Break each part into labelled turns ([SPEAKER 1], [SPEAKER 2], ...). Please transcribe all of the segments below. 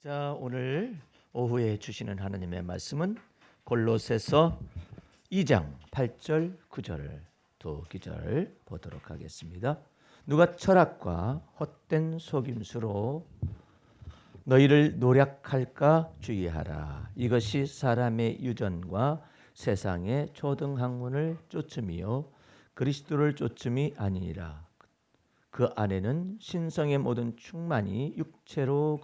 [SPEAKER 1] 자, 오늘 오후에 주시는 하나님의 말씀은 골로새서 2장 8절 9절 두 기절 보도록 하겠습니다. 누가 철학과 헛된 속임수로 너희를 노략할까 주의하라. 이것이 사람의 유전과 세상의 초등학문을 쫓음이요 그리스도를 쫓음이 아니니라. 그 안에는 신성의 모든 충만이 육체로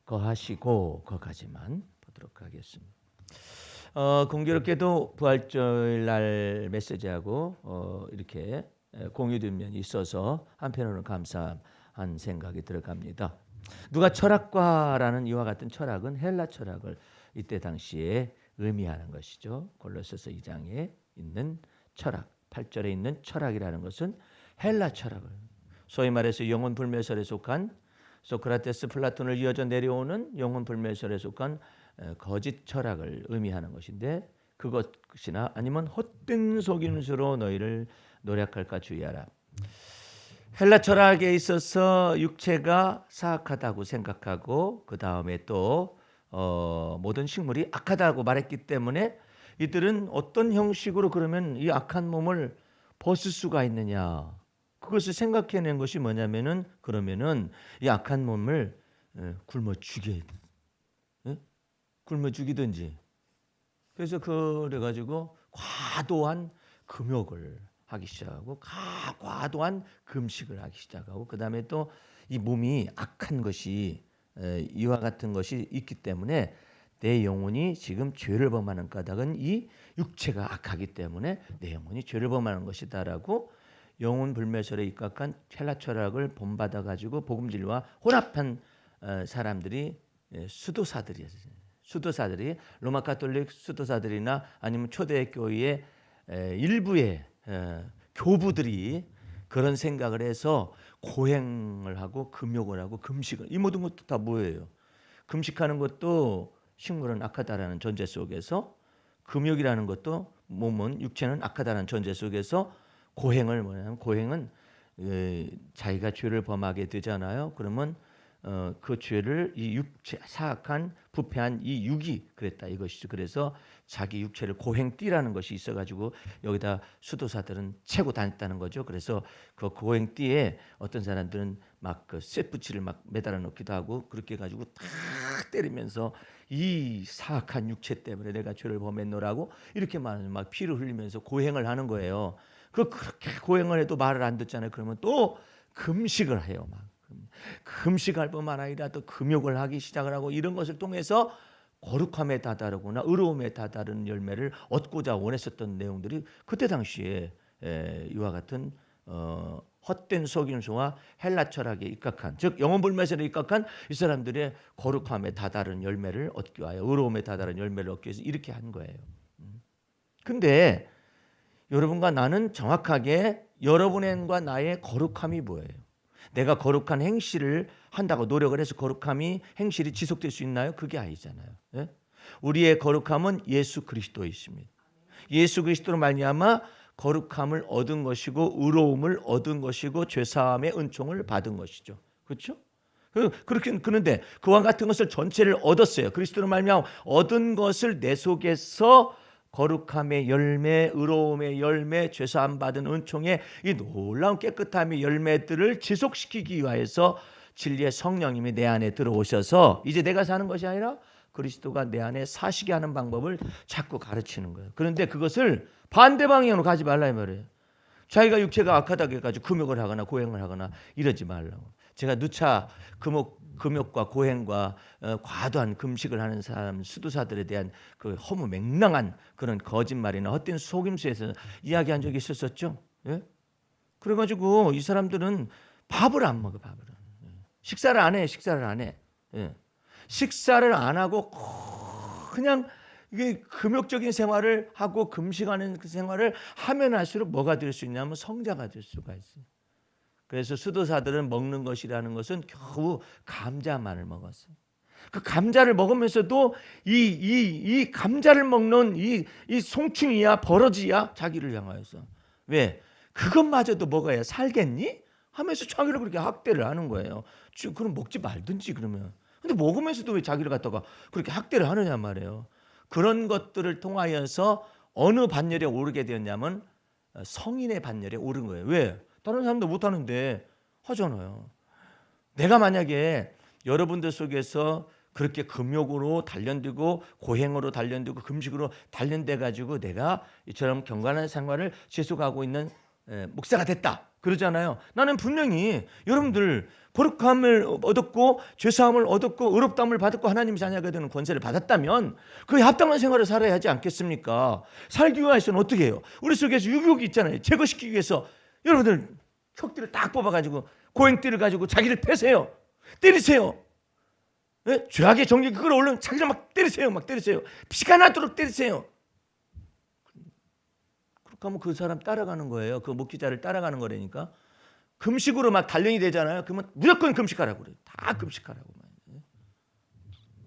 [SPEAKER 1] 거하지만 보도록 하겠습니다. 공교롭게도 부활절 날 메시지하고 이렇게 공유된 면이 있어서 한편으로는 감사한 생각이 들어갑니다. 누가 철학과라는 이와 같은 철학은 헬라 철학을 이때 당시에 의미하는 것이죠. 골로새서 2장에 있는 철학, 8절에 있는 철학이라는 것은 헬라 철학을, 소위 말해서 영혼 불멸설에 속한 소크라테스, 플라톤을 이어져 내려오는 영혼 불멸설에 속한 거짓 철학을 의미하는 것인데, 그것이나 아니면 헛된 속임수로 너희를 노략할까 주의하라. 헬라 철학에 있어서 육체가 사악하다고 생각하고 그 다음에 또 모든 식물이 악하다고 말했기 때문에 이들은 어떤 형식으로 그러면 이 악한 몸을 벗을 수가 있느냐, 그것을 생각해낸 것이 뭐냐면은, 그러면은 이 악한 몸을 굶어 죽이든지, 그래서 그래가지고 과도한 금욕을 하기 시작하고 과도한 금식을 하기 시작하고, 그 다음에 또 이 몸이 악한 것이 이와 같은 것이 있기 때문에 내 영혼이 지금 죄를 범하는 까닭은 이 육체가 악하기 때문에 내 영혼이 죄를 범하는 것이다라고 영혼 불멸설에 입각한 헬라 철학을 본받아 가지고 복음진리와 혼합한 사람들이 수도사들이 로마 가톨릭 수도사들이나 아니면 초대교회의 일부의 교부들이 그런 생각을 해서 고행을 하고 금욕을 하고 금식을, 이 모든 것도 다 뭐예요? 금식하는 것도 식물은 악하다라는 전제 속에서, 금욕이라는 것도 몸은 육체는 악하다는 전제 속에서 고행은 자기가 죄를 범하게 되잖아요. 그러면 그 죄를 이 육체, 사악한 부패한 이 육이 그랬다 이것이죠. 그래서 자기 육체를 고행띠라는 것이 있어가지고 여기다 수도사들은 채고 다녔다는 거죠. 그래서 그 고행띠에 어떤 사람들은 막 그 쇠붙이를 막 매달아 놓기도 하고, 그렇게 해가지고 탁 때리면서 이 사악한 육체 때문에 내가 죄를 범했노라고 이렇게 막 피를 흘리면서 고행을 하는 거예요. 그렇게 고행을 해도 말을 안 듣잖아요. 그러면 또 금식을 해요. 막 금식할 뿐만 아니라 또 금욕을 하기 시작을 하고, 이런 것을 통해서 거룩함에 다다르거나 의로움에 다다른 열매를 얻고자 원했었던 내용들이 그때 당시에 이와 같은 헛된 속임수와 헬라 철학에 입각한, 즉 영혼 불멸설에 입각한 이 사람들의 거룩함에 다다른 열매를 얻기 위하여, 의로움에 다다른 열매를 얻기 위해서 이렇게 한 거예요. 근데 여러분과 나는 정확하게 여러분과 나의 거룩함이 뭐예요? 내가 거룩한 행실을 한다고 노력을 해서 거룩함이 행실이 지속될 수 있나요? 그게 아니잖아요. 예? 우리의 거룩함은 예수 그리스도이십니다. 예수 그리스도로 말미암아 거룩함을 얻은 것이고 의로움을 얻은 것이고 죄사함의 은총을 받은 것이죠. 그렇죠? 그런데 그와 같은 것을 전체를 얻었어요. 그리스도로 말미암아 얻은 것을 내 속에서 거룩함의 열매, 의로움의 열매, 죄사함 받은 은총의 이 놀라운 깨끗함의 열매들을 지속시키기 위하여서 진리의 성령님이 내 안에 들어오셔서 이제 내가 사는 것이 아니라 그리스도가 내 안에 사시게 하는 방법을 자꾸 가르치는 거예요. 그런데 그것을 반대 방향으로 가지 말라 이 말이에요. 자기가 육체가 악하다고 해가지고 금욕을 하거나 고행을 하거나 이러지 말라고. 제가 누차 금욕과 고행과 과도한 금식을 하는 사람, 수도사들에 대한 그 허무맹랑한 그런 거짓말이나 헛된 속임수에서 이야기한 적이 있었죠. 예? 그래가지고 이 사람들은 밥을 안 먹어. 식사를 안 해. 예. 식사를 안 하고 그냥 이게 금욕적인 생활을 하고 금식하는 그 생활을 하면 할수록 뭐가 될 수 있냐면 성자가 될 수가 있어요. 그래서 수도사들은 먹는 것이라는 것은 겨우 감자만을 먹었어요. 그 감자를 먹으면서도 이 감자를 먹는 이 송충이야 버러지야 자기를 향하여서, 왜 그것마저도 먹어야 살겠니? 하면서 자기를 그렇게 학대를 하는 거예요. 그럼 먹지 말든지 그러면. 근데 아무것도 먹으면서도 왜 자기를 갖다가 그렇게 학대를 하느냐 말이에요. 그런 것들을 통하여서 어느 반열에 오르게 되었냐면 성인의 반열에 오른 거예요. 왜? 다른 사람도 못하는데 하잖아요. 내가 만약에 여러분들 속에서 그렇게 금욕으로 단련되고 고행으로 단련되고 금식으로 단련돼 가지고 내가 이처럼 경건한 생활을 지속하고 있는 목사가 됐다 그러잖아요. 나는 분명히 여러분들 거룩함을 얻었고 죄사함을 얻었고 의롭다함을 받았고 하나님 자녀가 되는 권세를 받았다면 그에 합당한 생활을 살아야 하지 않겠습니까? 살기 위해서는 어떻게 해요? 우리 속에서 유혹이 있잖아요. 제거시키기 위해서 여러분들 척띠를 딱 뽑아가지고 고행띠를 가지고 자기를 패세요. 때리세요. 네? 죄악의 정력이 끌어올리면 자기를 막 때리세요. 막 때리세요. 피가 나도록 때리세요. 그렇게 하면 그 사람 따라가는 거예요. 그 목기자를 따라가는 거라니까. 금식으로 막 단련이 되잖아요. 그러면 무조건 금식하라고 그래요. 다 금식하라고.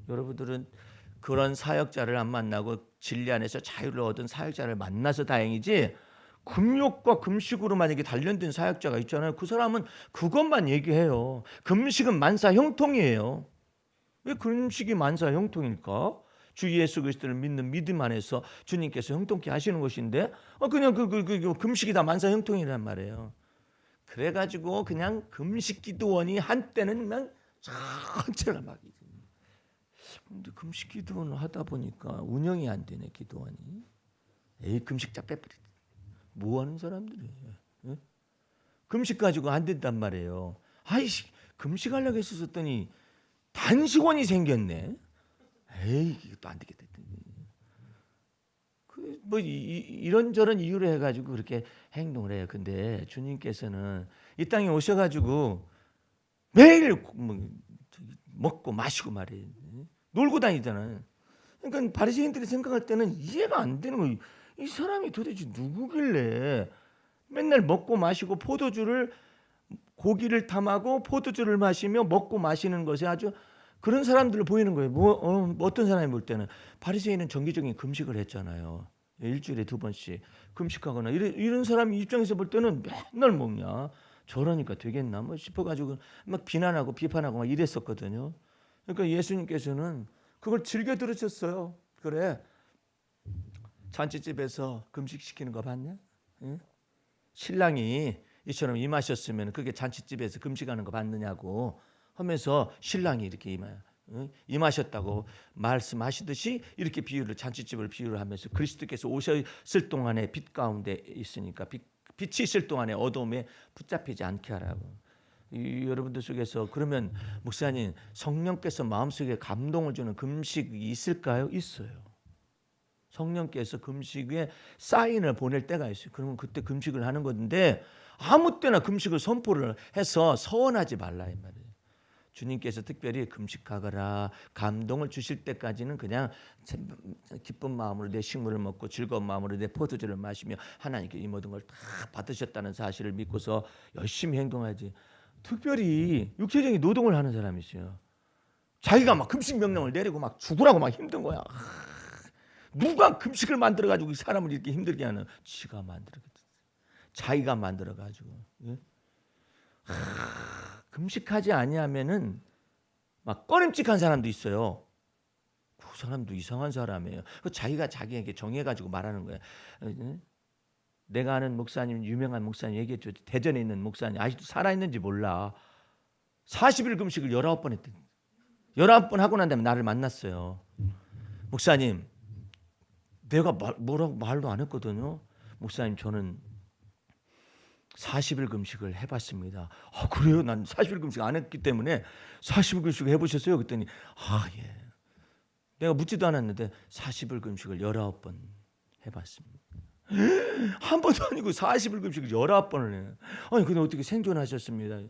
[SPEAKER 1] 여러분들은 그런 사역자를 안 만나고 진리 안에서 자유를 얻은 사역자를 만나서 다행이지, 금욕과 금식으로 만약에 단련된 사역자가 있잖아요. 그 사람은 그것만 얘기해요. 금식은 만사 형통이에요. 왜 금식이 만사 형통일까? 주 예수 그리스도를 믿는 믿음 안에서 주님께서 형통케 하시는 것인데 그냥 그 금식이 다 만사 형통이란 말이에요. 그래가지고 그냥 금식 기도원이 한때는 그냥 전체를 막. 근데 금식 기도원 하다 보니까 운영이 안 되네 기도원이. 에이 금식자 빼버리. 뭐 하는 사람들이에요? 예? 금식 가지고 안 된단 말이에요. 아이씨 금식하려고 했었더니 단식원이 생겼네. 에이 이것도 안 되겠다. 뭐 이런저런 이유로 해가지고 그렇게 행동을 해요. 근데 주님께서는 이 땅에 오셔가지고 매일 먹고 마시고 말이에요. 놀고 다니잖아요. 그러니까 바리새인들이 생각할 때는 이해가 안 되는 거예요. 이 사람이 도대체 누구길래 맨날 먹고 마시고 포도주를 고기를 탐하고 포도주를 마시며 먹고 마시는 것에 아주 그런 사람들을 보이는 거예요. 어떤 사람이 볼 때는 바리새인은 정기적인 금식을 했잖아요. 일주일에 2번씩 금식하거나 이런 사람 입장에서 볼 때는 맨날 먹냐 저러니까 되겠나 뭐 싶어가지고 막 비난하고 비판하고 막 이랬었거든요. 그러니까 예수님께서는 그걸 즐겨 들으셨어요. 그래 잔치집에서 금식시키는 거 봤냐? 응? 신랑이 이처럼 임하셨으면 그게 잔치집에서 금식하는 거 봤느냐고 하면서 신랑이 이렇게 임하셨다고 말씀하시듯이 이렇게 비유를 잔치집을 비유를 하면서 그리스도께서 오셨을 동안에 빛 가운데 있으니까 빛이 있을 동안에 어두움에 붙잡히지 않게 하라고. 여러분들 속에서 그러면 목사님 성령께서 마음속에 감동을 주는 금식이 있을까요? 있어요. 성령께서 금식에 사인을 보낼 때가 있어요. 그러면 그때 금식을 하는 건데 아무 때나 금식을 선포를 해서 서운하지 말라 이 말이에요. 주님께서 특별히 금식하거라 감동을 주실 때까지는 그냥 기쁜 마음으로 내 식물을 먹고 즐거운 마음으로 내 포도주를 마시며 하나님께 이 모든 걸 다 받으셨다는 사실을 믿고서 열심히 행동하지. 특별히 육체적인 노동을 하는 사람이 있어요. 자기가 막 금식 명령을 내리고 막 죽으라고 막 힘든 거야. 누가 금식을 만들어가지고 사람을 이렇게 힘들게 하는? 지가 만들어가지고 자기가 만들어가지고. 예? 금식하지 아니하면은 막 꺼림칙한 사람도 있어요. 그 사람도 이상한 사람이에요. 자기가 자기에게 정해가지고 말하는 거예요. 내가 아는 목사님, 유명한 목사님 얘기했죠. 대전에 있는 목사님 아직도 살아있는지 몰라. 40일 금식을 19번 했대. 19번 하고 난 다음에 나를 만났어요. 목사님, 내가 뭐라고 말도 안 했거든요. 목사님, 저는 40일 금식을 해봤습니다. 아 그래요? 난 40일 금식 안 했기 때문에 40일 금식을 해보셨어요? 그랬더니 예. 내가 묻지도 않았는데 40일 금식을 19번 해봤습니다. 한 번도 아니고 40일 금식을 19번을 해. 아니 근데 어떻게 생존하셨습니다.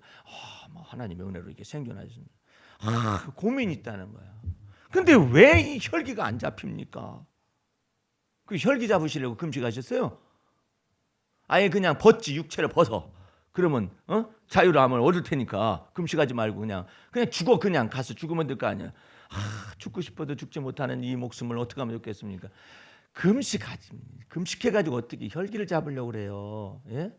[SPEAKER 1] 뭐 하나님의 은혜로 이렇게 생존하셨습니다. 고민이 있다는 거야. 근데 왜 이 혈기가 안 잡힙니까? 그 혈기 잡으시려고 금식하셨어요? 아예 그냥 벗지 육체를 벗어. 그러면 자유함을 얻을 테니까 금식하지 말고 그냥 죽어. 그냥 가서 죽으면 될 거 아니야. 죽고 싶어도 죽지 못하는 이 목숨을 어떻게 하면 좋겠습니까? 금식해가지고 어떻게 혈기를 잡으려고 그래요? 예?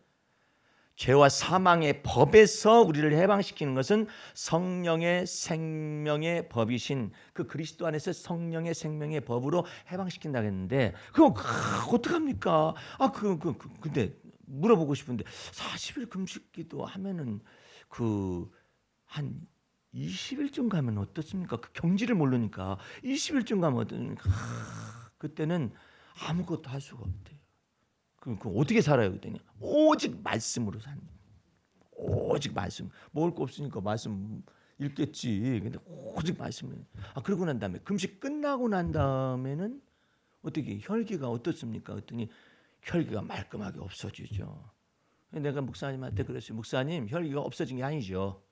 [SPEAKER 1] 죄와 사망의 법에서 우리를 해방시키는 것은 성령의 생명의 법이신 그 그리스도 안에서 성령의 생명의 법으로 해방시킨다고 했는데 그럼 어떡합니까? 근데 물어보고 싶은데 40일 금식기도 하면은 한 20일쯤 가면 어떻습니까? 그 경지를 모르니까 20일쯤 가면 어떻습니까? 그때는 아무것도 할 수가 없대요. 그럼 어떻게 살아요? 그때는 오직 말씀으로 사는 거예요. 오직 말씀. 먹을 거 없으니까 말씀 읽겠지. 근데 오직 말씀을. 그러고 난 다음에 금식 끝나고 난 다음에는 어떻게 혈기가 어떻습니까? 그랬더니 혈기가 말끔하게 없어지죠. 내가 목사님한테 그랬어요. 목사님, 혈기가 없어진 게 아니죠.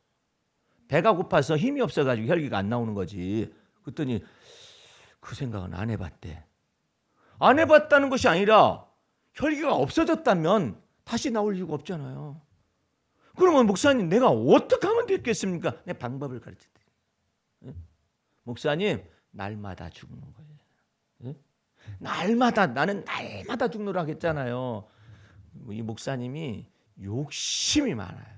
[SPEAKER 1] 배가 고파서 힘이 없어가지고 혈기가 안 나오는 거지. 그랬더니 그 생각은 안 해봤대. 안 해봤다는 것이 아니라 혈기가 없어졌다면 다시 나올 이유가 없잖아요. 그러면 목사님, 내가 어떻게 하면 됐겠습니까? 내 방법을 가르쳐드려요. 목사님, 날마다 죽는 거예요. 날마다, 나는 날마다 죽노라고 했잖아요. 이 목사님이 욕심이 많아요.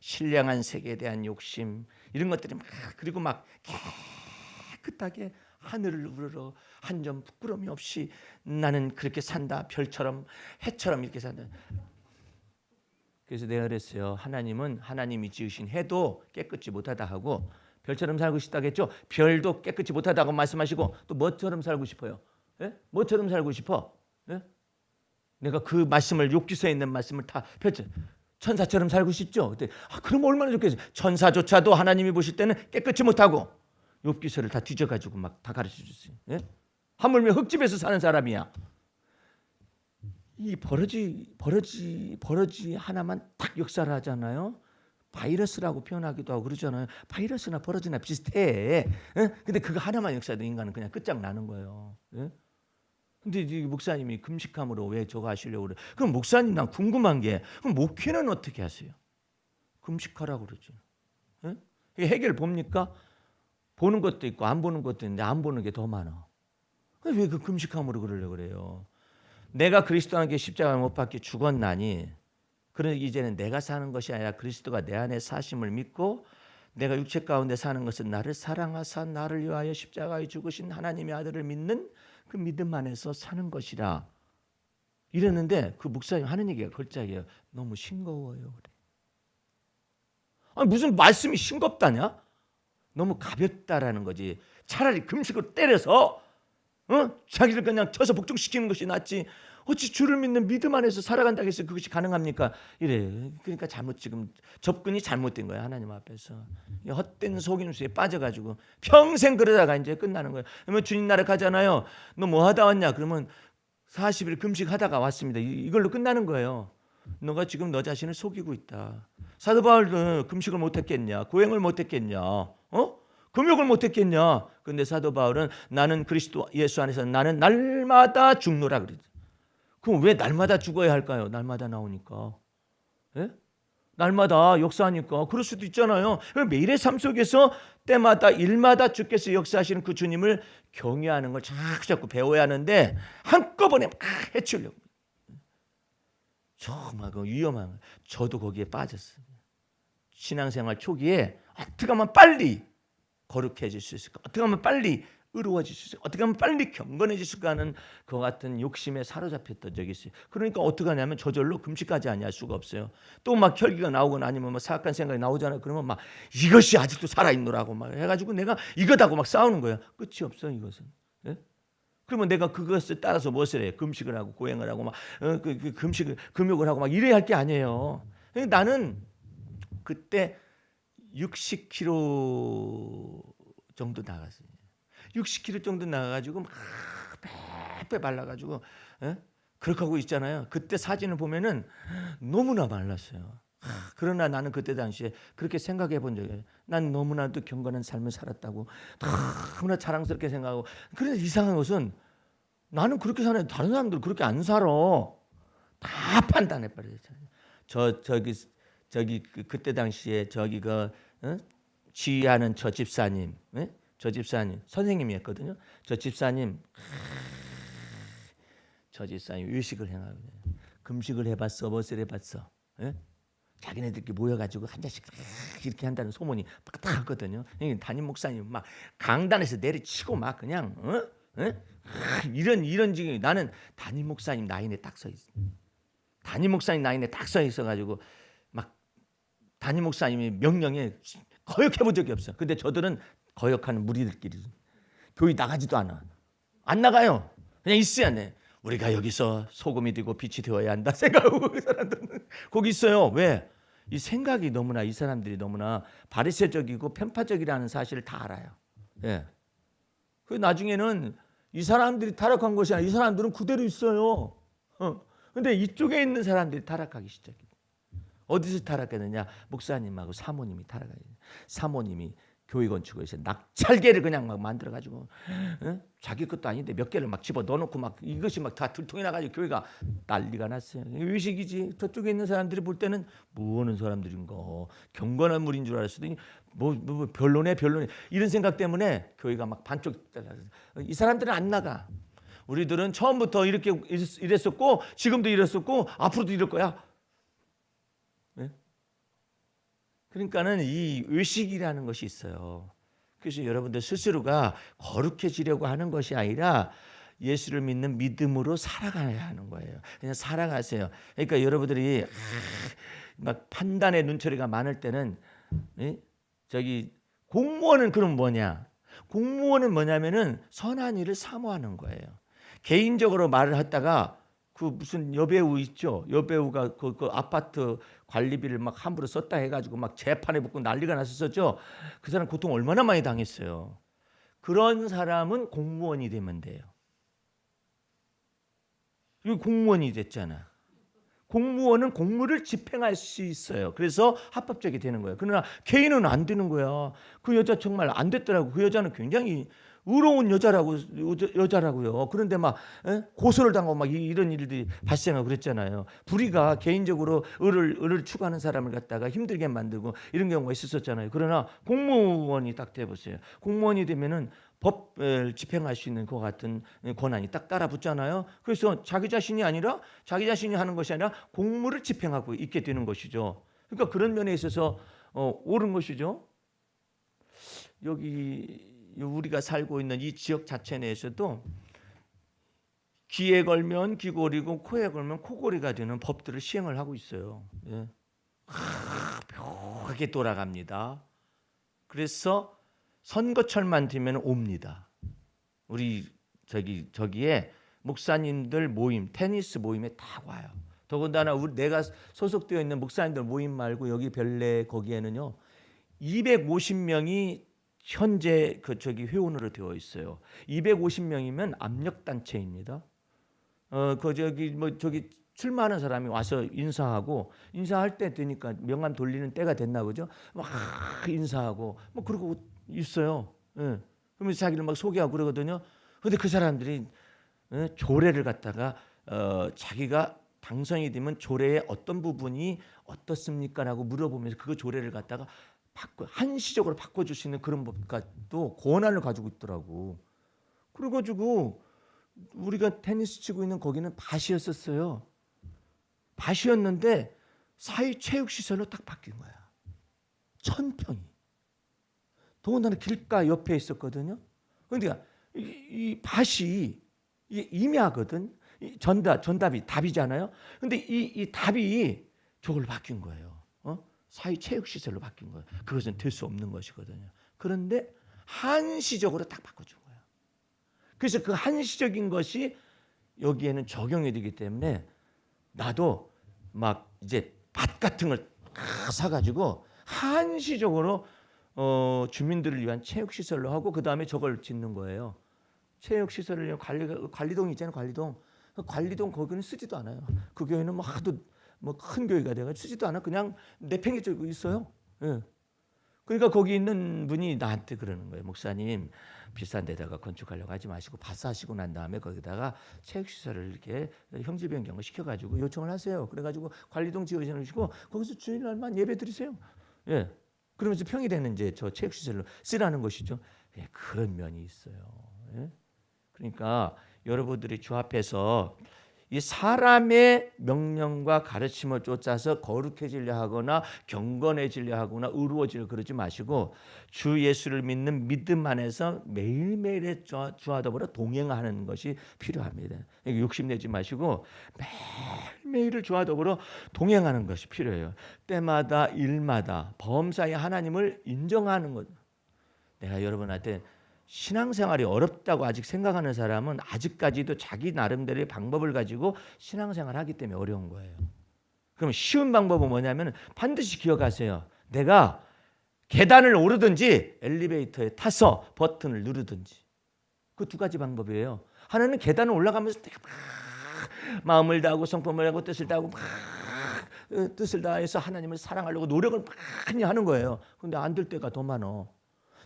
[SPEAKER 1] 신령한 세계에 대한 욕심, 이런 것들이 그리고 깨끗하게 하늘을 우러러 한 점 부끄러움이 없이 나는 그렇게 산다. 별처럼 해처럼 이렇게 산다. 그래서 내가 그랬어요. 하나님은 하나님이 지으신 해도 깨끗이 못하다 하고 별처럼 살고 싶다겠죠. 별도 깨끗이 못하다고 말씀하시고 또 뭐처럼 살고 싶어요? 예? 뭐처럼 살고 싶어? 예? 내가 그 말씀을 욥기서에 있는 말씀을 다 펼쳐. 천사처럼 살고 싶죠. 그럼 얼마나 좋겠어요. 천사조차도 하나님이 보실 때는 깨끗이 못하고 욥기서를 다 뒤져가지고 다 가르쳐 줬어요. 예? 하물며 흙집에서 사는 사람이야. 이 버러지 하나만 딱 역사를 하잖아요. 바이러스라고 표현하기도 하고 그러잖아요. 바이러스나 버러지나 비슷해. 예? 근데 그거 하나만 역사해도 인간은 그냥 끝장나는 거예요. 예? 근데 이 목사님이 금식함으로 왜 저거 하시려고 그래? 그럼 목사님, 난 궁금한 게 그럼 목회는 어떻게 하세요? 금식하라고 그러죠. 예? 해결 봅니까? 보는 것도 있고 안 보는 것도 있는데 안 보는 게 더 많아. 왜 그 금식함으로 그러려고 그래요? 내가 그리스도 안에 십자가를 못 박혀 죽었나니 그러니 이제는 내가 사는 것이 아니라 그리스도가 내 안에 사심을 믿고 내가 육체 가운데 사는 것은 나를 사랑하사 나를 위하여 십자가에 죽으신 하나님의 아들을 믿는 그 믿음 안에서 사는 것이라 이랬는데 그 목사님 하는 얘기가 걸작이에요. 너무 싱거워요. 그래. 무슨 말씀이 싱겁다냐? 너무 가볍다라는 거지. 차라리 금식으로 때려서 자기를 그냥 쳐서 복종시키는 것이 낫지. 어찌 주를 믿는 믿음 안에서 살아간다고 해서 그것이 가능합니까? 이래. 그러니까 지금 접근이 잘못된 거야. 하나님 앞에서. 헛된 속임수에 빠져가지고 평생 그러다가 이제 끝나는 거예요. 그러면 주님 나라 가잖아요. 너 뭐 하다 왔냐? 그러면 40일 금식하다가 왔습니다. 이걸로 끝나는 거예요. 너가 지금 너 자신을 속이고 있다. 사도 바울은 금식을 못했겠냐? 고행을 못했겠냐? 금욕을 못했겠냐? 근데 사도 바울은 나는 그리스도 예수 안에서 나는 날마다 죽노라 그러죠. 그럼 왜 날마다 죽어야 할까요? 날마다 나오니까. 예? 날마다 역사하니까. 그럴 수도 있잖아요. 매일의 삶 속에서 때마다 일마다 주께서 역사하시는 그 주님을 경외하는 걸 자꾸 배워야 하는데 한꺼번에 해치려고. 정말 위험한 거예요. 저도 거기에 빠졌어요. 신앙생활 초기에 어떻게 하면 빨리 거룩해질 수 있을까? 어떻게 하면 빨리 의로워질 수 있을까? 어떻게 하면 빨리 경건해질 수 있을까 하는 그 같은 욕심에 사로잡혔던 적이 있어요. 그러니까 어떻게 하냐면 저절로 금식까지 아니할 수가 없어요. 또 혈기가 나오거나 아니면 사악한 생각이 나오잖아요. 그러면 이것이 아직도 살아있노라고 해가지고 내가 이거다고 싸우는 거예요. 끝이 없어 이것은. 예? 그러면 내가 그것을 따라서 무엇을 해요? 금식을 하고 고행을 하고 금식을 금욕을 하고 이래야 할 게 아니에요. 나는 그때 60kg 정도 나갔어요. 60kg 정도 나가가지고 빼빼 말라가지고 그렇게 하고 있잖아요. 그때 사진을 보면은 너무나 말랐어요. 그러나 나는 그때 당시에 그렇게 생각해 본 적이 없어요. 난 너무나도 경건한 삶을 살았다고 너무나 자랑스럽게 생각하고. 그래서 이상한 것은 나는 그렇게 사는데 다른 사람들은 그렇게 안 살아. 다 판단해 버려요. 저기 그때 당시에 지휘하는 저 집사님 선생님이었거든요. 저 집사님 의식을 행하거든요. 금식을 해봤어, 무엇을 해봤어? 예? 자기네들끼리 모여가지고 한 잔씩 이렇게 한다는 소문이 딱 하거든요. 담임 목사님 막 강단에서 내리치고 막 그냥 이런 지금 나는 담임 목사님 라인에 딱 서 있어. 담임 목사님 라인에 딱 서 있어가지고 막 담임 목사님의 명령에 거역해본 적이 없어. 근데 저들은 거역하는 무리들끼리 교회 나가지도 않아. 안 나가요. 그냥 있어야 돼. 우리가 여기서 소금이 되고 빛이 되어야 한다 생각하고 그 사람들은 거기 있어요. 왜? 이 생각이 너무나 이 사람들이 너무나 바리새적이고 편파적이라는 사실을 다 알아요. 예. 그 나중에는 이 사람들이 타락한 것이 아니라 이 사람들은 그대로 있어요. 근데 이쪽에 있는 사람들이 타락하기 시작해요. 어디서 타락했느냐? 목사님하고 사모님이 타락해요. 사모님이 교회 건축을 해서 낙찰계를 그냥 막 만들어가지고 자기 것도 아닌데 몇 개를 막 집어 넣어놓고 막 이것이 막 다 들통이 나가지고 교회가 난리가 났어요. 의식이지. 저쪽에 있는 사람들이 볼 때는 뭐 하는 사람들인가, 경건한 무리인 줄 알았더니 뭐 별로네 이런 생각 때문에 교회가 막 반쪽. 이 사람들은 안 나가. 우리들은 처음부터 이렇게 이랬었고 지금도 이랬었고 앞으로도 이럴 거야. 그러니까는 이 의식이라는 것이 있어요. 그래서 여러분들 스스로가 거룩해지려고 하는 것이 아니라 예수를 믿는 믿음으로 살아가야 하는 거예요. 그냥 살아가세요. 그러니까 여러분들이 막 판단의 눈초리가 많을 때는 저기 공무원은 그럼 뭐냐? 공무원은 뭐냐면은 선한 일을 사모하는 거예요. 개인적으로 말을 했다가 그 무슨 여배우 있죠? 여배우가 그 아파트 관리비를 막 함부로 썼다 해가지고 막 재판에 붙고 난리가 났었죠. 그 사람 고통 얼마나 많이 당했어요. 그런 사람은 공무원이 되면 돼요. 이거 공무원이 됐잖아. 공무원은 공무를 집행할 수 있어요. 그래서 합법적이 되는 거예요. 그러나 개인은 안 되는 거야. 그 여자 정말 안 됐더라고. 그 여자는 굉장히 의로운 여자라고요. 그런데 막 고소를 당하고 막 이런 일들이 발생하고 그랬잖아요. 불의가 개인적으로 을을 추구하는 사람을 갖다가 힘들게 만들고 이런 경우가 있었잖아요. 그러나 공무원이 딱 돼보세요. 공무원이 되면은 법을 집행할 수 있는 그 같은 권한이 딱 따라붙잖아요. 그래서 자기 자신이 하는 것이 아니라 공무를 집행하고 있게 되는 것이죠. 그러니까 그런 면에 있어서 옳은 것이죠. 여기 우리가 살고 있는 이 지역 자체 내에서도 귀에 걸면 귀걸이고 코에 걸면 코걸이가 되는 법들을 시행을 하고 있어요. 예. 묘하게 돌아갑니다. 그래서 선거철만 되면 옵니다. 우리 저기에 목사님들 모임, 테니스 모임에 다 와요. 더군다나 내가 소속되어 있는 목사님들 모임 말고 여기 별내 거기에는요 250명이 현재 회원으로 되어 있어요. 250명이면 압력 단체입니다. 저기 출마하는 사람이 와서 인사할 때 되니까 명함 돌리는 때가 됐나 보죠. 막 인사하고 뭐 그러고 있어요. 예. 그러면서 자기를 막 소개하고 그러거든요. 근데 그 사람들이 조례를 갖다가 자기가 당선이 되면 조례의 어떤 부분이 어떻습니까라고 물어보면서 그 조례를 갖다가 한시적으로 바꿔줄 수 있는 그런 법도 권한을 가지고 있더라고. 그래가지고 우리가 테니스 치고 있는 거기는 밭이었었어요. 밭이었는데 사회체육시설로 딱 바뀐 거야. 1000평이. 더군다나 길가 옆에 있었거든요. 그러니까 이 밭이 이게 임야거든. 전답이 답이잖아요. 근데 이 답이 저걸 바뀐 거예요. 사회체육시설로 바뀐 거예요. 그것은 될 수 없는 것이거든요. 그런데 한시적으로 딱 바꿔준 거예요. 그래서 그 한시적인 것이 여기에는 적용이 되기 때문에 나도 막 이제 밭 같은 걸 사가지고 한시적으로 주민들을 위한 체육시설로 하고 그 다음에 저걸 짓는 거예요. 체육시설을 관리동이 있잖아요. 관리동 거기는 쓰지도 않아요. 그 교회는 뭐 하도 뭐 큰 교회가 돼가지고 쓰지도 않아. 그냥 내팽개치고 있어요. 예. 그러니까 거기 있는 분이 나한테 그러는 거예요. 목사님 비싼 데다가 건축하려고 하지 마시고 밭 사시고 난 다음에 거기다가 체육시설을 이렇게 형질 변경을 시켜가지고 요청을 하세요. 그래가지고 관리동 지어주시고 거기서 주일날만 예배 드리세요. 예. 그러면서 평일에는 이제 저 체육시설로 쓰라는 것이죠. 예, 그런 면이 있어요. 예? 그러니까 여러분들이 주 앞에서 이 사람의 명령과 가르침을 쫓아서 거룩해지려 하거나 경건해지려 하거나 의로워지려 그러지 마시고 주 예수를 믿는 믿음 안에서 매일매일의 주와 더불어 동행하는 것이 필요합니다. 욕심내지 마시고 매일매일을 주와 더불어 동행하는 것이 필요해요. 때마다 일마다 범사의 하나님을 인정하는 것. 내가 여러분한테 신앙생활이 어렵다고 아직 생각하는 사람은 아직까지도 자기 나름대로의 방법을 가지고 신앙생활을 하기 때문에 어려운 거예요. 그럼 쉬운 방법은 뭐냐면 반드시 기억하세요. 내가 계단을 오르든지 엘리베이터에 타서 버튼을 누르든지 그 두 가지 방법이에요. 하나는 계단을 올라가면서 되게 막 마음을 다하고 성품을 다하고 뜻을 다하고 막 뜻을 다해서 하나님을 사랑하려고 노력을 많이 하는 거예요. 근데 안 될 때가 더 많아.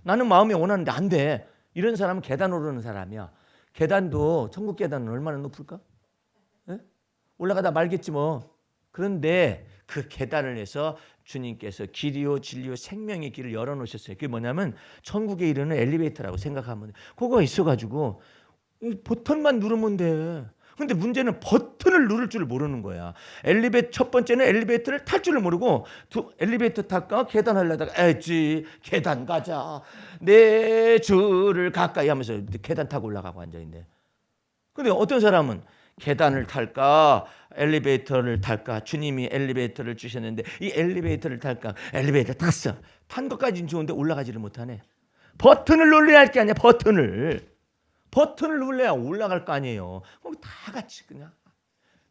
[SPEAKER 1] 나는 마음이 원하는데 안 돼. 이런 사람은 계단 오르는 사람이야. 계단도 천국 계단은 얼마나 높을까? 예? 올라가다 말겠지 뭐. 그런데 그 계단을 해서 주님께서 길이요 진리요 생명의 길을 열어놓으셨어요. 그게 뭐냐면 천국에 이르는 엘리베이터라고 생각하면 돼. 그거 있어가지고 버튼만 누르면 돼. 근데 문제는 버튼을 누를 줄 모르는 거야. 첫 번째는 엘리베이터를 탈 줄을 모르고 엘리베이터 탈까 계단 하려다가 에지 계단 가자 내 주를 가까이 하면서 계단 타고 올라가고 앉아있네. 근데 어떤 사람은 계단을 탈까 엘리베이터를 탈까 주님이 엘리베이터를 주셨는데 이 엘리베이터를 탈까 엘리베이터 탔어. 탄 것까지는 좋은데 올라가지를 못하네. 버튼을 눌러야 할 게 아니야. 버튼을 눌러야 올라갈 거 아니에요. 그럼 다 같이 그냥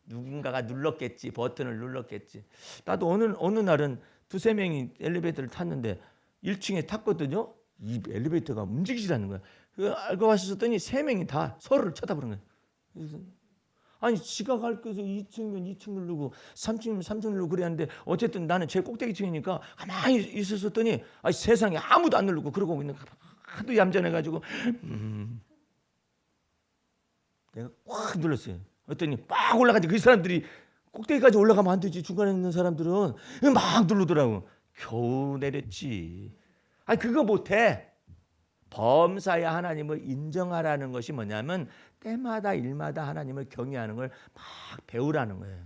[SPEAKER 1] 누군가가 눌렀겠지. 버튼을 눌렀겠지. 나도 어느 날은 두세 명이 엘리베이터를 탔는데 1층에 탔거든요. 이 엘리베이터가 움직이지 않는 거야. 알고 왔었더니 세 명이 다 서로를 쳐다보는 거야. 그래서 아니 지가 갈 곳에서 2층이면 2층 누르고 3층이면 3층 누르고 그랬는데 어쨌든 나는 제일 꼭대기층이니까 가만히 있었더니 세상에 아무도 안 누르고 그러고 있는 거야. 하도 얌전해가지고 내가 꽉 눌렀어요. 그랬더니 막 올라가지. 그 사람들이 꼭대기까지 올라가면 안 되지. 중간에 있는 사람들은 막 누르더라고. 겨우 내렸지. 아니 그거 못해. 범사의 하나님을 인정하라는 것이 뭐냐면 때마다 일마다 하나님을 경외하는 걸 막 배우라는 거예요.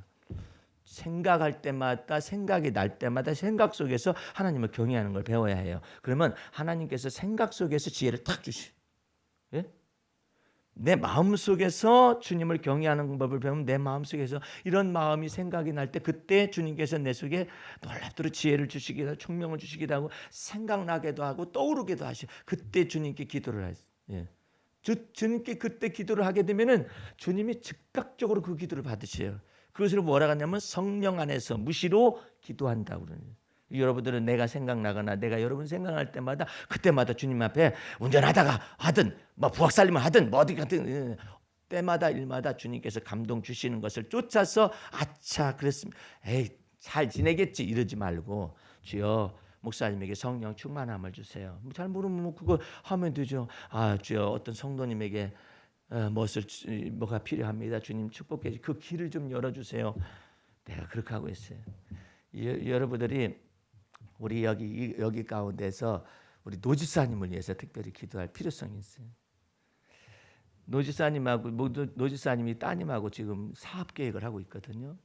[SPEAKER 1] 생각할 때마다 생각이 날 때마다 생각 속에서 하나님을 경외하는 걸 배워야 해요. 그러면 하나님께서 생각 속에서 지혜를 탁 주시. 예? 내 마음속에서 주님을 경외하는 법을 배우면 내 마음속에서 이런 마음이 생각이 날 때 그때 주님께서 내 속에 놀랍도록 지혜를 주시기도 하고 총명을 주시기도 하고 생각나게도 하고 떠오르기도 하시고 그때 주님께 기도를 하세요. 예. 주님께 그때 기도를 하게 되면은 주님이 즉각적으로 그 기도를 받으셔요. 그것을 뭐라 하냐면 성령 안에서 무시로 기도한다고 그러네요. 여러분들은 내가 생각나거나 내가 여러분 생각날 때마다 그때마다 주님 앞에 운전하다가 하든 뭐 부엌살림을 하든 뭐 어디 가든 때마다 일마다 주님께서 감동 주시는 것을 쫓아서 아차 그랬습니다. 에이 잘 지내겠지 이러지 말고 주여 목사님에게 성령 충만함을 주세요. 잘 모르면 뭐 그거 하면 되죠. 아 주여 어떤 성도님에게 뭐가 필요합니다. 주님 축복해 주세요. 그 길을 좀 열어주세요. 내가 그렇게 하고 있어요. 여러분들이 우리 여기 가운데서 우리 노지사님을 위해서 특별히 기도할 필요성이 있어요. 노지사님이 따님하고 지금 사업 계획을 하고 있거든요.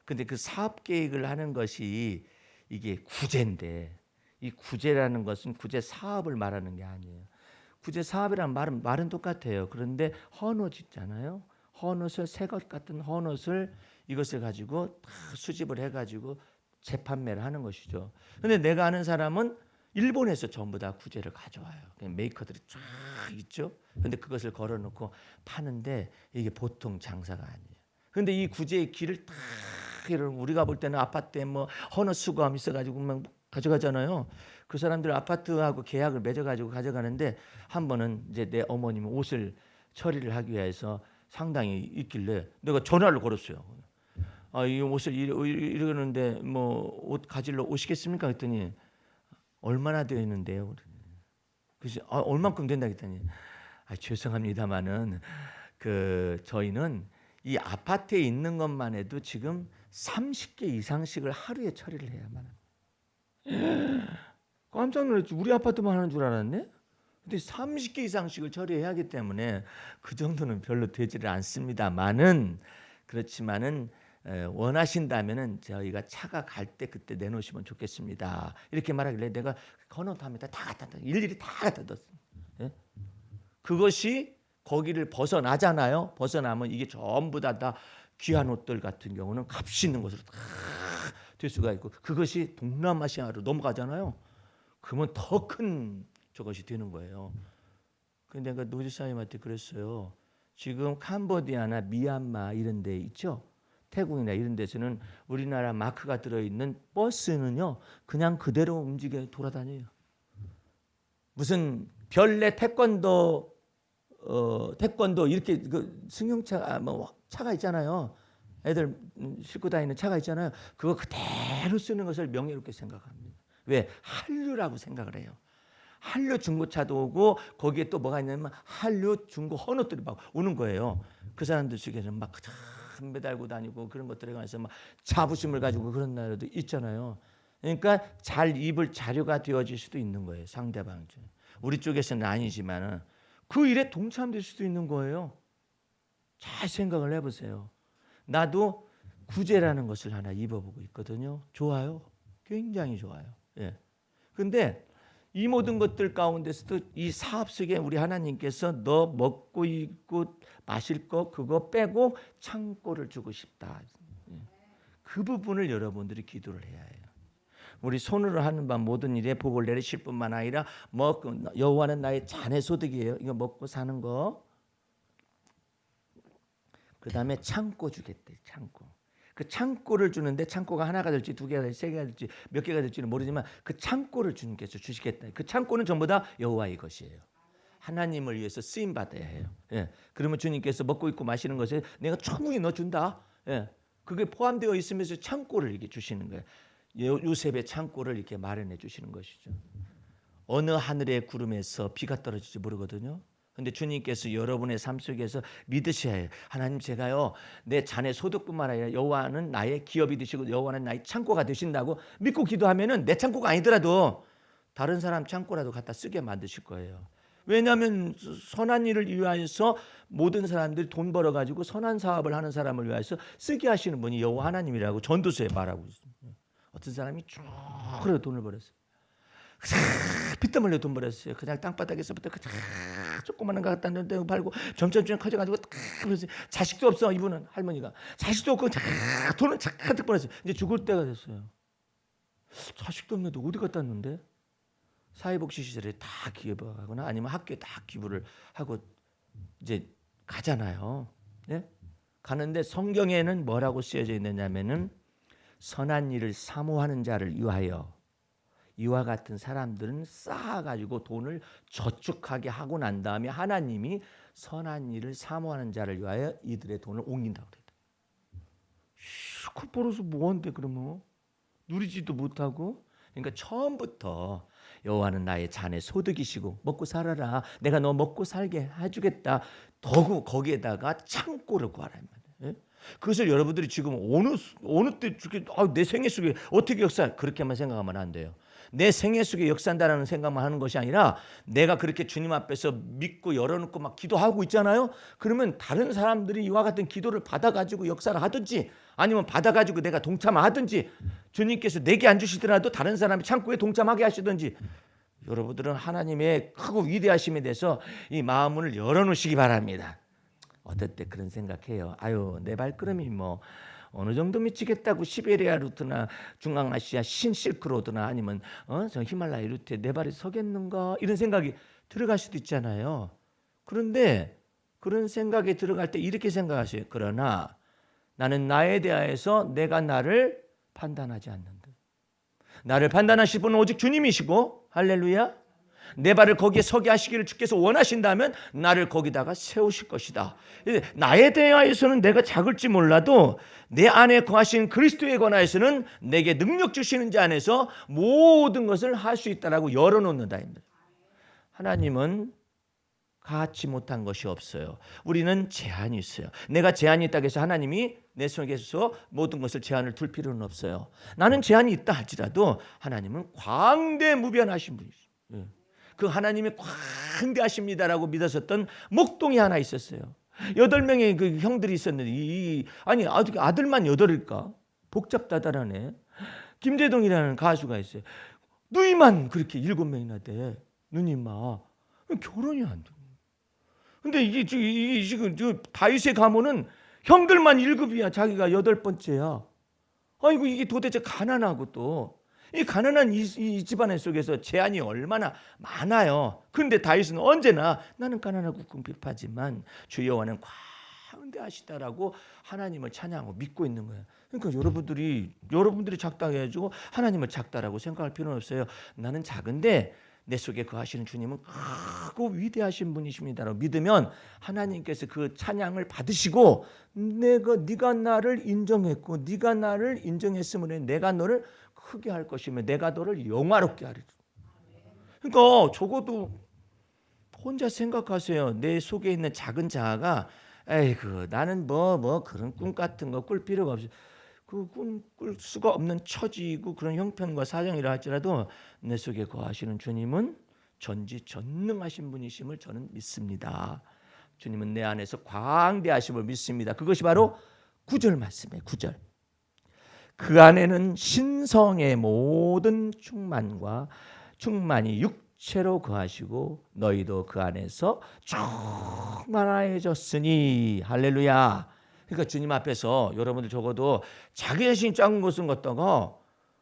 [SPEAKER 1] 근데 그 사업 계획을 하는 것이 이게 구제인데 이 구제라는 것은 구제 사업을 말하는 게 아니에요. 구제 사업이란 말은 똑같아요. 그런데 헌옷 있잖아요. 헌옷을 새것 같은 헌옷을 이것을 가지고 다 수집을 해가지고 재판매를 하는 것이죠. 근데 내가 아는 사람은 일본에서 전부 다 구제를 가져와요. 메이커들이 쫙 있죠. 근데 그것을 걸어놓고 파는데 이게 보통 장사가 아니에요. 근데 이 구제의 길을 딱 우리가 볼 때는 아파트에 뭐 헌옷 수거함 있어가지고 막 가져가잖아요. 그 사람들 아파트하고 계약을 맺어가지고 가져가는데 한 번은 이제 내 어머님이 옷을 처리를 하기 위해서 상당히 있길래 내가 전화를 걸었어요. 이 옷을 이러는데 뭐 옷 가지러 오시겠습니까? 그랬더니 얼마나 되어 있는데요? 그래서 얼만큼 된다 했더니 죄송합니다만은 저희는 이 아파트에 있는 것만 해도 지금 30개 이상씩을 하루에 처리를 해야만 합니다. 깜짝 놀랐지. 우리 아파트만 하는 줄 알았네. 근데 30개 이상씩을 처리해야 하기 때문에 그 정도는 별로 되지를 않습니다만은 그렇지만은 원하신다면은 저희가 차가 갈 때 그때 내놓으시면 좋겠습니다. 이렇게 말하길래 내가 건너탑니다. 다 갖다 놨 일일이 다 갖다 뒀어요. 예? 그것이 거기를 벗어나잖아요. 벗어나면 이게 전부 다 귀한 옷들 같은 경우는 값이 있는 것으로 다 될 수가 있고, 그것이 동남아시아로 넘어가잖아요. 그러면 더 큰 저것이 되는 거예요. 근데 내가 노지사님한테 그랬어요. 지금 캄보디아나 미얀마 이런 데 있죠. 태국이나 이런 데서는 우리나라 마크가 들어있는 버스는요 그냥 그대로 움직여 돌아다녀요. 무슨 별내 태권도 이렇게 그 승용차 뭐 차가 있잖아요. 애들 싣고 다니는 차가 있잖아요. 그거 그대로 쓰는 것을 명예롭게 생각합니다. 왜? 한류라고 생각을 해요. 한류 중고차도 오고 거기에 또 뭐가 있냐면 한류 중고 헌옷들이 막 오는 거예요. 그 사람들 중에는 막 매달고 다니고 그런 것들에 관해서 막 자부심을 가지고 그런 나라도 있잖아요. 그러니까 잘 입을 자료가 되어질 수도 있는 거예요. 상대방 중에. 우리 쪽에서는 아니지만은 그 일에 동참될 수도 있는 거예요. 잘 생각을 해보세요. 나도 구제라는 것을 하나 입어보고 있거든요. 좋아요. 굉장히 좋아요. 예. 근데 이 모든 것들 가운데서도 이 사업 속에 우리 하나님께서 너 먹고 입고 마실 거 그거 빼고 창고를 주고 싶다. 예. 그 부분을 여러분들이 기도를 해야 해요. 우리 손으로 하는 바 모든 일에 복을 내리실 뿐만 아니라 여호와는 나의 잔의 소득이에요. 이거 먹고 사는 거. 그 다음에 창고 주겠대. 창고. 그 창고를 주는데 창고가 하나가 될지 두 개가 될지 세 개가 될지 몇 개가 될지는 모르지만 그 창고를 주님께서 주시겠다. 그 창고는 전부 다 여호와의 것이에요. 하나님을 위해서 쓰임 받아야 해요. 예. 그러면 주님께서 먹고 입고 마시는 것에 내가 충분히 넣어준다. 예. 그게 포함되어 있으면서 창고를 이렇게 주시는 거예요. 요셉의 창고를 이렇게 마련해 주시는 것이죠. 어느 하늘의 구름에서 비가 떨어질지 모르거든요. 근데 주님께서 여러분의 삶 속에서 믿으셔야 해요. 하나님, 제가요 내 잔의 소득뿐만 아니라 여호와는 나의 기업이 되시고 여호와는 나의 창고가 되신다고 믿고 기도하면은 내 창고가 아니더라도 다른 사람 창고라도 갖다 쓰게 만드실 거예요. 왜냐하면 선한 일을 위하여서 모든 사람들이 돈 벌어가지고 선한 사업을 하는 사람을 위해서 쓰게 하시는 분이 여호와 하나님이라고 전도서에 말하고 있습니다. 어떤 사람이 쭉 그래 돈을 벌었어요. 피땀 흘려 돈 벌었어요. 그냥 땅바닥에서부터 조그마한 거 갖다 놓는데 팔고 점점 커져가지고 자식도 없어. 이분은 할머니가 자식도 없고 돈은 가득 벌었어요. 이제 죽을 때가 됐어요. 자식도 없는데 어디 갖다 놨는데? 사회복지 시설에 다 기부하거나 아니면 학교에 다 기부를 하고 이제 가잖아요. 네? 가는데 성경에는 뭐라고 쓰여져 있느냐면은 선한 일을 사모하는 자를 위하여 이와 같은 사람들은 쌓아가지고 돈을 저축하게 하고 난 다음에 하나님이 선한 일을 사모하는 자를 위하여 이들의 돈을 옮긴다고 그랬다. 그 벌어서 뭐한데 그러면 누리지도 못하고. 그러니까 처음부터 여호와는 나의 잔의 소득이시고 먹고 살아라. 내가 너 먹고 살게 해주겠다. 더구 거기에다가 창고를 구하라 말이에요. 그것을 여러분들이 지금 어느 때 내 생애 속에 어떻게 역사 그렇게만 생각하면 안 돼요. 내 생애 속에 역사한다라는 생각만 하는 것이 아니라 내가 그렇게 주님 앞에서 믿고 열어놓고 막 기도하고 있잖아요. 그러면 다른 사람들이 이와 같은 기도를 받아가지고 역사를 하든지 아니면 받아가지고 내가 동참하든지 주님께서 내게 안 주시더라도 다른 사람이 창고에 동참하게 하시든지 여러분들은 하나님의 크고 위대하심에 대해서 이 마음을 열어놓으시기 바랍니다. 어떨 때 그런 생각해요. 아유, 내 발걸음이 뭐 어느 정도 미치겠다고 시베리아 루트나 중앙아시아 신실크로드나 아니면 저 히말라야 루트에 내 발이 서겠는가 이런 생각이 들어갈 수도 있잖아요. 그런데 그런 생각이 들어갈 때 이렇게 생각하세요. 그러나 나는 나에 대하여서 내가 나를 판단하지 않는다. 나를 판단하실 분은 오직 주님이시고 할렐루야. 내 발을 거기에 서게 하시기를 주께서 원하신다면 나를 거기다가 세우실 것이다. 나에 대하여서는 내가 작을지 몰라도 내 안에 거하신 그리스도에 관하여서는 내게 능력 주시는 자 안에서 모든 것을 할 수 있다라고 열어놓는다. 하나님은 갖지 못한 것이 없어요. 우리는 제한이 있어요. 내가 제한이 있다고 해서 하나님이 내 속에서 모든 것을 제한을 둘 필요는 없어요. 나는 제한이 있다 할지라도 하나님은 광대무변하신 분이시죠. 그 하나님이 광대하십니다라고 믿었었던 목동이 하나 있었어요. 8명의 그 형들이 있었는데 아니 아들만 8일까? 복잡다단하네. 김재동이라는 가수가 있어요. 누이만 그렇게 7명이나 돼. 누님아. 결혼이 안 돼. 근데 이게 지금 다윗의 가문은 형들만 1급이야. 자기가 8번째야. 아이고 이게 도대체 가난하고 또 이 가난한 이 집안 속에서 재앙이 얼마나 많아요. 그런데 다윗은 언제나 나는 가난하고 궁핍하지만 주 여호와는 광대하시다라고 하나님을 찬양하고 믿고 있는 거예요. 그러니까 여러분들이 작다해가지고 하나님을 작다라고 생각할 필요는 없어요. 나는 작은데 내 속에 거하시는 주님은 크고 위대하신 분이십니다라고 믿으면 하나님께서 그 찬양을 받으시고 네가 나를 인정했고 네가 나를 인정했으므로 내가 너를 크게 할 것이며 내가 너를 영화롭게 하리라. 그러니까 적어도 혼자 생각하세요. 내 속에 있는 작은 자아가 에이그 나는 뭐 그런 꿈 같은 거 꿀 필요가 없어. 그 꿈 꿀 수가 없는 처지이고 그런 형편과 사정이라 할지라도 내 속에 거하시는 주님은 전지전능하신 분이심을 저는 믿습니다. 주님은 내 안에서 광대하심을 믿습니다. 그것이 바로 9절 말씀이에요. 9절. 그 안에는 신성의 모든 충만이 육체로 거하시고 너희도 그 안에서 충만해졌으니 할렐루야. 그러니까 주님 앞에서 여러분들 적어도 자기 자신이 작은 것은 갖다가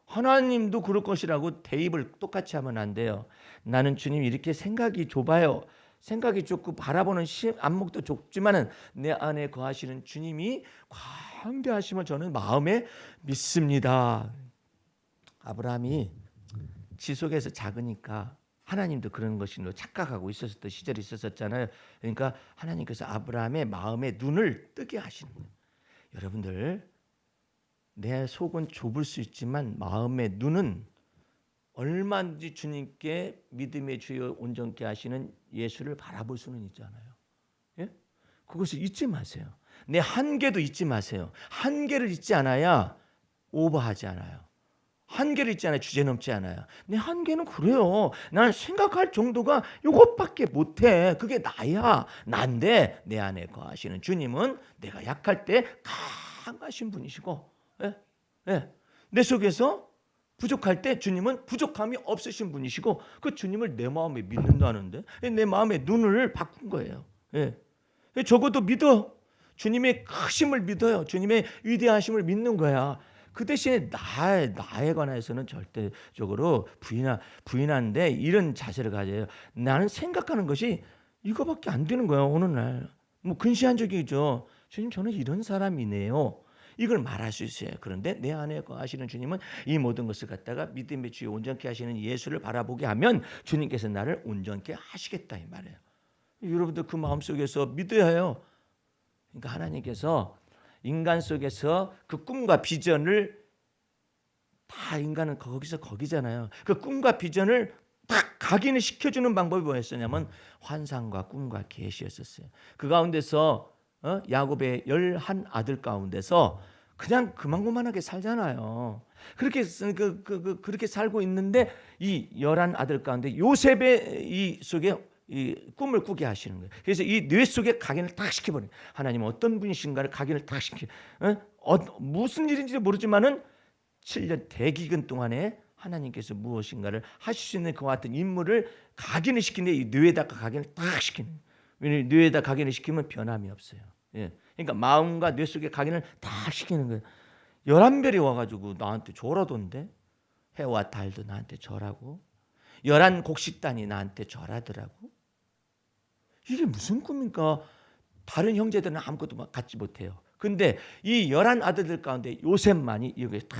[SPEAKER 1] 하나님도 그럴 것이라고 대입을 똑같이 하면 안 돼요. 나는 주님 이렇게 생각이 좁아요. 생각이 좁고 바라보는 안목도 좁지만은 내 안에 거하시는 주님이 광대하심을 저는 마음에 믿습니다. 아브라함이 지속에서 작으니까 하나님도 그런 것으로 착각하고 있었던 시절이 있었잖아요. 그러니까 하나님께서 아브라함의 마음의 눈을 뜨게 하시는 거예요. 여러분들 내 속은 좁을 수 있지만 마음의 눈은 얼마든지 주님께 믿음의 주여 온전케 하시는 예수를 바라볼 수는 있잖아요. 예? 그것을 잊지 마세요. 내 한계도 잊지 마세요. 한계를 잊지 않아야 오버하지 않아요. 한계를 잊지 않아야 주제 넘지 않아요. 내 한계는 그래요. 나는 생각할 정도가 이것밖에 못해. 그게 나야. 난데 내 안에 거하시는 주님은 내가 약할 때 강하신 분이시고 내 속에서 부족할 때 주님은 부족함이 없으신 분이시고 그 주님을 내 마음에 믿는다는데 내 마음의 눈을 바꾼 거예요. 적어도 믿어. 주님의 크심을 믿어요. 주님의 위대하심을 믿는 거야. 그 대신에 나에 관해서는 절대적으로 부인하는데 이런 자세를 가져요. 나는 생각하는 것이 이거밖에 안 되는 거예요. 어느 날 뭐 근시안적이죠. 주님 저는 이런 사람이네요. 이걸 말할 수 있어요. 그런데 내 안에 거하시는 주님은 이 모든 것을 갖다가 믿음의 주여 온전케 하시는 예수를 바라보게 하면 주님께서 나를 온전케 하시겠다 이 말이에요. 여러분들 그 마음속에서 믿어야 해요. 그러니까 하나님께서 인간 속에서 그 꿈과 비전을 다 인간은 거기잖아요. 그 꿈과 비전을 딱 각인을 시켜주는 방법이 뭐였었냐면 환상과 꿈과 계시였었어요. 그 가운데서 야곱의 11 아들 가운데서 그냥 그만하게 살잖아요. 그렇게 살고 있는데 이 11 아들 가운데 요셉의 이 속에 이 꿈을 꾸게 하시는 거예요. 그래서 이 뇌 속에 각인을 딱 시켜버려요. 하나님은 어떤 분이신가를 각인을 딱 시켜. 무슨 일인지 모르지만은 7년 대기근 동안에 하나님께서 무엇인가를 하실 수 있는 그와 같은 인물을 각인을 시키는데 이 뇌에다가 각인을 딱 시키는. 왜냐하면 뇌에다 각인을 시키면 변함이 없어요. 그러니까 마음과 뇌 속에 각인을 딱 시키는 거예요. 11별이 와가지고 나한테 절하던데 해와 달도 나한테 절하고 11 곡식단이 나한테 절하더라고. 이게 무슨 꿈입니까? 다른 형제들은 아무것도 갖지 못해요. 근데 이 11 아들들 가운데 요셉만이 여기에 다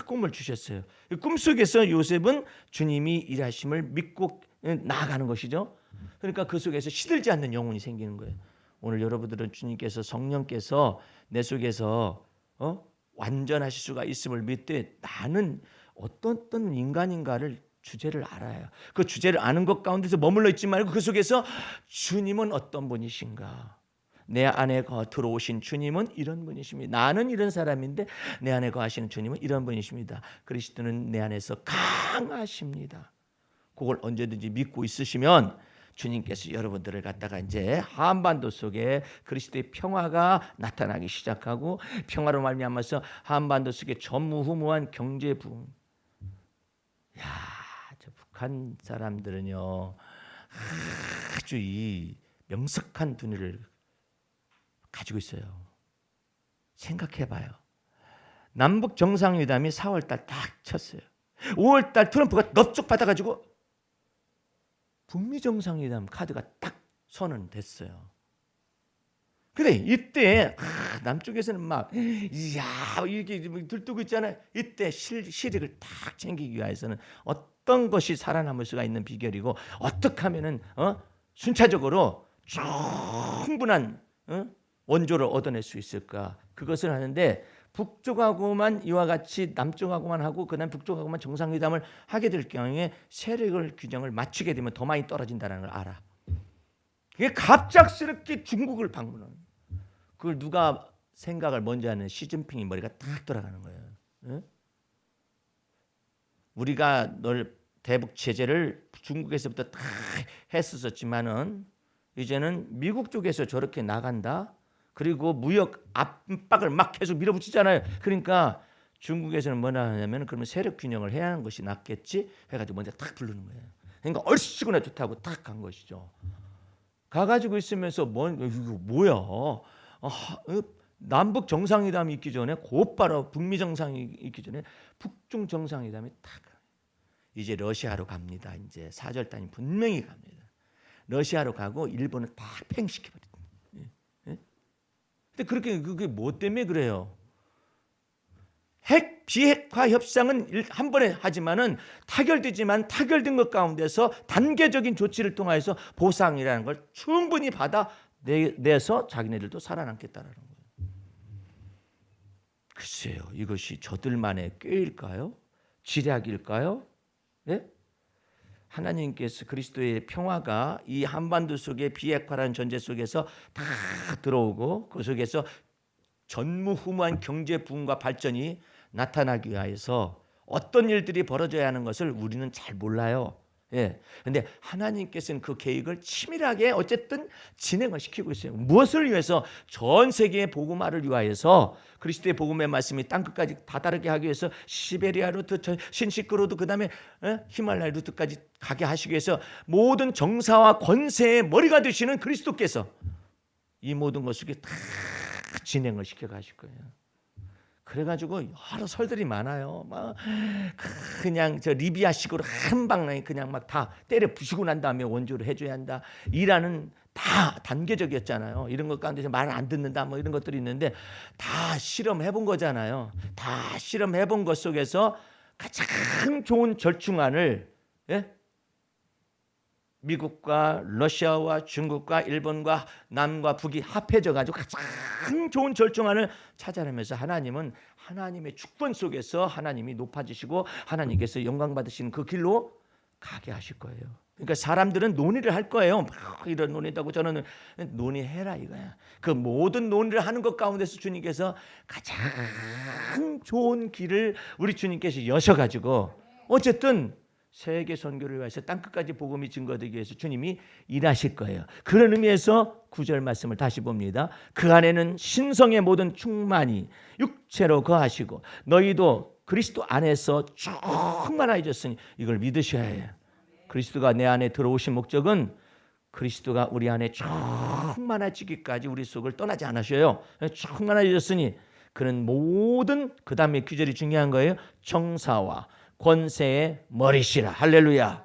[SPEAKER 1] 꿈을 주셨어요. 꿈속에서 요셉은 주님이 일하심을 믿고 나아가는 것이죠. 그러니까 그 속에서 시들지 않는 영혼이 생기는 거예요. 오늘 여러분들은 주님께서 성령께서 내 속에서 완전하실 수가 있음을 믿되 나는 어떤 인간인가를 주제를 알아요. 그 주제를 아는 것 가운데서 머물러 있지 말고 그 속에서 주님은 어떤 분이신가? 내 안에 들어오신 주님은 이런 분이십니다. 나는 이런 사람인데 내 안에 거하시는 주님은 이런 분이십니다. 그리스도는 내 안에서 강하십니다. 그걸 언제든지 믿고 있으시면 주님께서 여러분들을 갖다가 이제 한반도 속에 그리스도의 평화가 나타나기 시작하고 평화로 말미암아서 한반도 속에 전무후무한 경제 부흥. 야, 저 북한 사람들은요 아주 이 명석한 두뇌를 가지고 있어요. 생각해봐요. 남북 정상회담이 4월달 딱 쳤어요. 5월달 트럼프가 넙죽 받아가지고 북미 정상회담 카드가 딱 선언됐어요. 그래 이때 남쪽에서는 막 이야 이렇게 들뜨고 있잖아요. 이때 실익을 딱 챙기기 위해서는 어떤 것이 살아남을 수가 있는 비결이고 어떻게 하면은 순차적으로 충분한 원조를 얻어낼 수 있을까? 그것을 하는데 북쪽하고만 이와 같이 남쪽하고만 하고 그다음 북쪽하고만 정상회담을 하게 될 경우에 세력을 규정을 맞추게 되면 더 많이 떨어진다는 걸 알아. 그게 갑작스럽게 중국을 방문하는. 그걸 누가 생각을 먼저 하는 시진핑이 머리가 딱 돌아가는 거예요. 응? 우리가 널 대북 제재를 중국에서부터 다 했었지만은 이제는 미국 쪽에서 저렇게 나간다. 그리고 무역 압박을 막 계속 밀어붙이잖아요. 그러니까 중국에서는 뭐라 하냐면 그러면 세력 균형을 해야 하는 것이 낫겠지 해가지고 먼저 탁 부르는 거예요. 그러니까 얼씨구나 좋다고 탁 간 것이죠. 가가지고 있으면서 이거 뭐야? 남북 정상회담이 있기 전에 곧바로 북미 정상이 있기 전에 북중 정상회담이 탁 이제 러시아로 갑니다. 이제 사절단이 분명히 갑니다. 러시아로 가고 일본은 다 팽식해버립니다. 근데 그게 뭐 때문에 그래요? 핵 비핵화 협상은 한 번에 하지만은 타결되지만 타결된 것 가운데서 단계적인 조치를 통해서 보상이라는 걸 충분히 받아내서 자기네들도 살아남겠다라는 거예요. 글쎄요, 이것이 저들만의 꾀일까요? 지략일까요? 네? 하나님께서 그리스도의 평화가 이 한반도 속에 비핵화라는 전제 속에서 다 들어오고 그 속에서 전무후무한 경제 부흥과 발전이 나타나기 위해서 어떤 일들이 벌어져야 하는 것을 우리는 잘 몰라요. 예. 근데 하나님께서는 그 계획을 치밀하게 어쨌든 진행을 시키고 있어요. 무엇을 위해서? 전 세계의 복음화를 위하여서 그리스도의 복음의 말씀이 땅끝까지 다다르게 하기 위해서 시베리아 루트, 신시크 로드, 그다음에 히말라야 루트까지 가게 하시기 위해서 모든 정사와 권세의 머리가 되시는 그리스도께서 이 모든 것을 다 진행을 시켜 가실 거예요. 그래가지고 여러 설들이 많아요. 막 그냥 저 리비아식으로 한 방에 그냥 막 다 때려 부시고 난 다음에 원조를 해줘야 한다. 이라는 다 단계적이었잖아요. 이런 것 가운데서 말을 안 듣는다. 뭐 이런 것들이 있는데 다 실험해본 거잖아요. 다 실험해본 것 속에서 가장 좋은 절충안을 미국과 러시아와 중국과 일본과 남과 북이 합해져 가지고 가장 좋은 절충안을 찾아내면서 하나님은 하나님의 주권 속에서 하나님이 높아지시고 하나님께서 영광 받으시는 그 길로 가게 하실 거예요. 그러니까 사람들은 논의를 할 거예요. 막 이런 논의다고 저는 논의해라 이거야. 그 모든 논의를 하는 것 가운데서 주님께서 가장 좋은 길을 우리 주님께서 여셔가지고 어쨌든 세계 선교를 위해서 땅끝까지 복음이 증거되기 위해서 주님이 일하실 거예요. 그런 의미에서 9절 말씀을 다시 봅니다. 그 안에는 신성의 모든 충만이 육체로 거하시고 너희도 그리스도 안에서 충만해졌으니 이걸 믿으셔야 해요. 그리스도가 내 안에 들어오신 목적은 그리스도가 우리 안에 충만해지기까지 우리 속을 떠나지 않으셔요. 충만해졌으니 그는 모든 그 다음에 규절이 중요한 거예요. 정사와 권세의 머리시라. 할렐루야.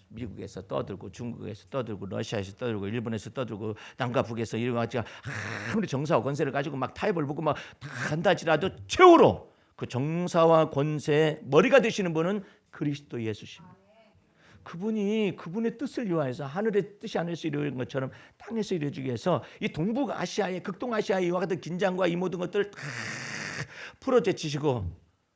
[SPEAKER 1] 미국에서 떠들고 중국에서 떠들고 러시아에서 떠들고 일본에서 떠들고 남과 북에서 이런 것 같이 아무리 정사와 권세를 가지고 막 타협을 보고 막 다 한다지라도 최후로 그 정사와 권세의 머리가 되시는 분은 그리스도 예수십니다. 그분이 그분의 뜻을 위하여서 하늘의 뜻이 하늘에서 이루어진 것처럼 땅에서 이루어지기 위해서 이 동북아시아의 극동아시아의 이와 같은 긴장과 이 모든 것들을 다 풀어제치시고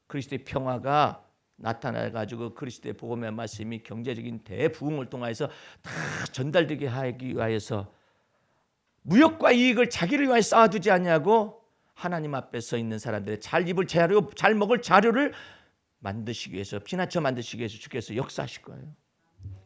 [SPEAKER 1] 그리스도의 평화가 나타나가지고 그리스도의 복음의 말씀이 경제적인 대부흥을 통해서 다 전달되게 하기 위하여서 무역과 이익을 자기를 위하여 쌓아두지 않냐고 하나님 앞에 서 있는 사람들의 잘 입을 자료, 잘 먹을 자료를 만드시기 위해서 피난처 만드시기 위해서 주께서 역사하실 거예요.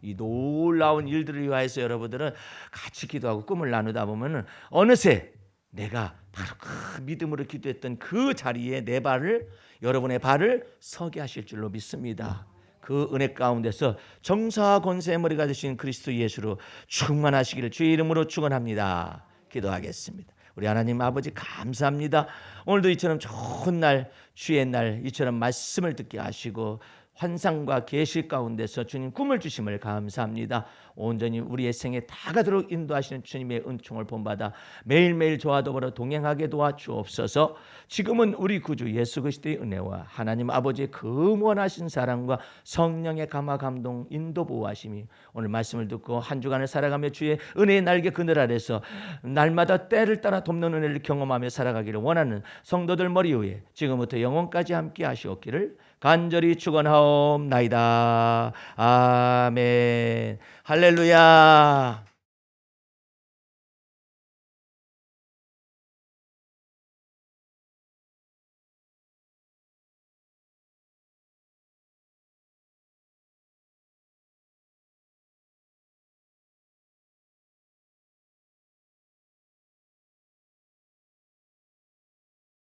[SPEAKER 1] 이 놀라운 일들을 위하여서 여러분들은 같이 기도하고 꿈을 나누다 보면은 어느새 내가 바로 그 믿음으로 기도했던 그 자리에 내 발을, 여러분의 발을 서게 하실 줄로 믿습니다. 그 은혜 가운데서 정사와 권세의 머리가 되신 그리스도 예수로 충만하시기를 주의 이름으로 축원합니다. 기도하겠습니다. 우리 하나님 아버지 감사합니다. 오늘도 이처럼 좋은 날, 주의 날, 이처럼 말씀을 듣게 하시고 환상과 계시 가운데서 주님 꿈을 주심을 감사합니다. 온전히 우리의 생에 다가도록 인도하시는 주님의 은총을 본받아 매일매일 저와 더불어 동행하게 도와주옵소서. 지금은 우리 구주 예수 그리스도의 은혜와 하나님 아버지의 근원하신 사랑과 성령의 감화 감동 인도 보호하심이 오늘 말씀을 듣고 한 주간을 살아가며 주의 은혜의 날개 그늘 아래서 날마다 때를 따라 돕는 은혜를 경험하며 살아가기를 원하는 성도들 머리 위에 지금부터 영원까지 함께 하시옵기를 간절히 축원하옵나이다. 아멘. 할렐루야.